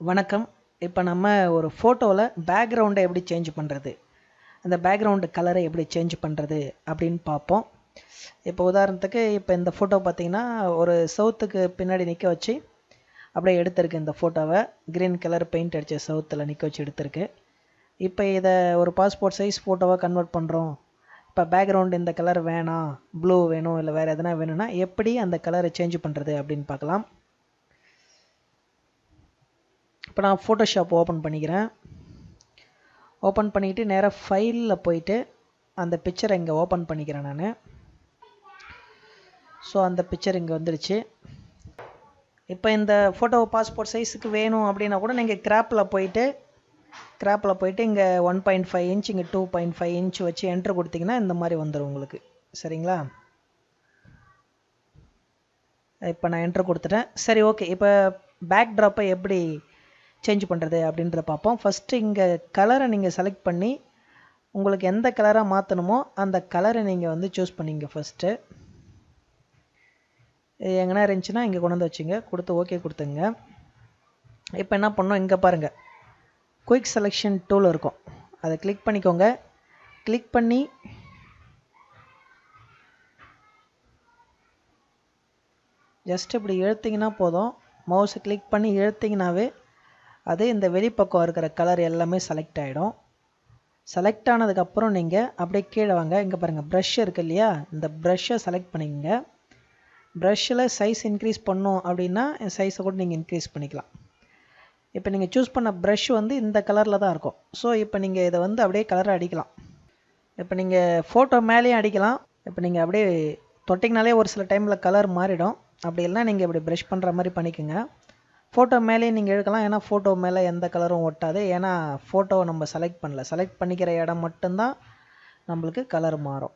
வணக்கம். இப்போ நம்ம ஒரு ஃபோட்டோவில் பேக்ரவுண்டை எப்படி சேஞ்ச் பண்ணுறது, அந்த பேக்ரவுண்டு கலரை எப்படி சேஞ்ச் பண்ணுறது அப்படின்னு பார்ப்போம். இப்போ உதாரணத்துக்கு இப்போ இந்த ஃபோட்டோ பார்த்தீங்கன்னா ஒரு சவுத்துக்கு பின்னாடி நிற்க வச்சு அப்படியே எடுத்திருக்கு. இந்த ஃபோட்டோவை க்ரீன் கலர் பெயிண்ட் அடித்த சவுத்தில் நிற்க வச்சு எடுத்திருக்கு. இப்போ இதை ஒரு பாஸ்போர்ட் சைஸ் ஃபோட்டோவாக கன்வெர்ட் பண்ணுறோம். இப்போ பேக்ரவுண்டு இந்த கலர் வேணாம், ப்ளூ வேணும், இல்லை வேறு எதனா வேணும்னா எப்படி அந்த கலரை சேஞ்ச் பண்ணுறது அப்படின்னு பார்க்கலாம். இப்போ நான் ஃபோட்டோஷாப் ஓப்பன் பண்ணிக்கிறேன். ஓப்பன் பண்ணிக்கிட்டு நேராக ஃபைலில் போயிட்டு அந்த பிக்சரை இங்கே ஓப்பன் பண்ணிக்கிறேன் நான். ஸோ அந்த பிக்சர் இங்கே வந்துடுச்சு. இப்போ இந்த ஃபோட்டோ பாஸ்போர்ட் சைஸுக்கு வேணும் அப்படின்னா கூட நீங்கள் கிராப்பில் போயிட்டு இங்கே 1.5 இன்ச் இங்கே 2.5 இன்ச் வச்சு என்ட்ரு கொடுத்தீங்கன்னா இந்த மாதிரி வந்துடும் உங்களுக்கு. சரிங்களா? இப்போ நான் என்ட்ரு கொடுத்துட்டேன். சரி, ஓகே. இப்போ பேக் ட்ராப்பை எப்படி சேஞ்ச் பண்ணுறது அப்படின்றத பார்ப்போம். ஃபஸ்ட்டு இங்கே கலரை நீங்கள் செலக்ட் பண்ணி உங்களுக்கு எந்த கலராக மாற்றணுமோ அந்த கலரை நீங்கள் வந்து சூஸ் பண்ணிங்க. ஃபஸ்ட்டு எங்கன்னா இருந்துச்சுன்னா இங்கே கொண்டு வந்து வச்சுங்க, கொடுத்து ஓகே கொடுத்துங்க. இப்போ என்ன பண்ணோம், இங்கே பாருங்கள் குயிக் செலெக்ஷன் டூல் இருக்கும், அதை கிளிக் பண்ணிக்கோங்க. கிளிக் பண்ணி ஜஸ்ட் இப்படி இழுத்திங்கன்னா போதும். மவுஸை கிளிக் பண்ணி இழுத்திங்கனாவே அது இந்த வெளிப்பக்கம் இருக்கிற கலர் எல்லாமே செலக்ட் ஆகிடும். செலக்ட் ஆனதுக்கப்புறம் நீங்கள் அப்படியே கீழே வாங்க. இங்கே பாருங்கள் ப்ரஷ் இருக்குது இல்லையா, இந்த ப்ரஷ்ஷை செலக்ட் பண்ணிக்கங்க. ப்ரஷ்ஷில் சைஸ் இன்க்ரீஸ் பண்ணோம் அப்படின்னா சைஸை கூட நீங்கள் இன்க்ரீஸ் பண்ணிக்கலாம். இப்போ நீங்கள் சூஸ் பண்ண ப்ரஷ் வந்து இந்த கலரில் தான் இருக்கும். ஸோ இப்போ நீங்கள் இதை வந்து அப்படியே கலரை அடிக்கலாம். இப்போ நீங்கள் ஃபோட்டோ மேலேயும் அடிக்கலாம். இப்போ நீங்கள் அப்படியே தொட்டிங்கனாலே ஒரு சில டைமில் கலர் மாறிடும். அப்படி இல்லைனா நீங்கள் இப்படி ப்ரஷ் பண்ணுற மாதிரி பண்ணிக்கோங்க. ஃபோட்டோ மேலேயும் நீங்கள் எடுக்கலாம், ஏன்னா ஃபோட்டோ மேலே எந்த கலரும் ஒட்டாது. ஏன்னா ஃபோட்டோவை நம்ம செலக்ட் பண்ணல, செலக்ட் பண்ணிக்கிற இடம் மட்டும்தான் நம்மளுக்கு கலர் மாறும்.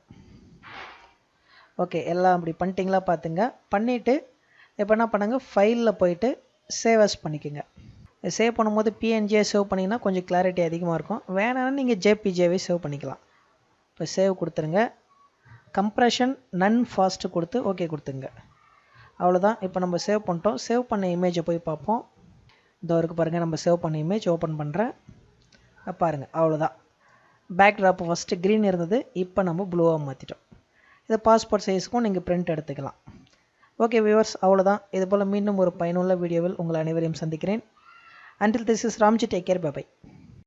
ஓகே, எல்லாம் அப்படி பண்ணிட்டீங்களா பார்த்துங்க. பண்ணிவிட்டு இப்போ என்ன பண்ணுங்கள், ஃபைலில் போயிட்டு சேவ் அஸ் பண்ணிக்கோங்க. சேவ் பண்ணும்போது பிஎன்ஜியை சேவ் பண்ணிங்கன்னா கொஞ்சம் கிளாரிட்டி அதிகமாக இருக்கும். வேணாலும் நீங்கள் ஜேபிஜேவே சேவ் பண்ணிக்கலாம். இப்போ சேவ் கொடுத்துருங்க. கம்ப்ரெஷன் நன் ஃபாஸ்ட்டு கொடுத்து ஓகே கொடுத்துங்க. அவ்வளோதான். இப்போ நம்ம சேவ் பண்ணிட்டோம். சேவ் பண்ண இமேஜை போய் பார்ப்போம். இதோ இருக்குது பாருங்கள், நம்ம சேவ் பண்ண இமேஜ் ஓப்பன் பண்ணுறேன். பாருங்கள், அவ்வளோதான். பேக் ட்ராப் ஃபஸ்ட்டு க்ரீன் இருந்தது, இப்போ நம்ம ப்ளூவாக மாற்றிட்டோம். இதை பாஸ்போர்ட் சைஸுக்கும் நீங்கள் பிரிண்ட் எடுத்துக்கலாம். ஓகே வியூவர்ஸ், அவ்வளோதான். இதுபோல் மீண்டும் ஒரு பயனுள்ள வீடியோவில் உங்கள் அனைவரையும் சந்திக்கிறேன். Until this is Ramji, take care, bye bye.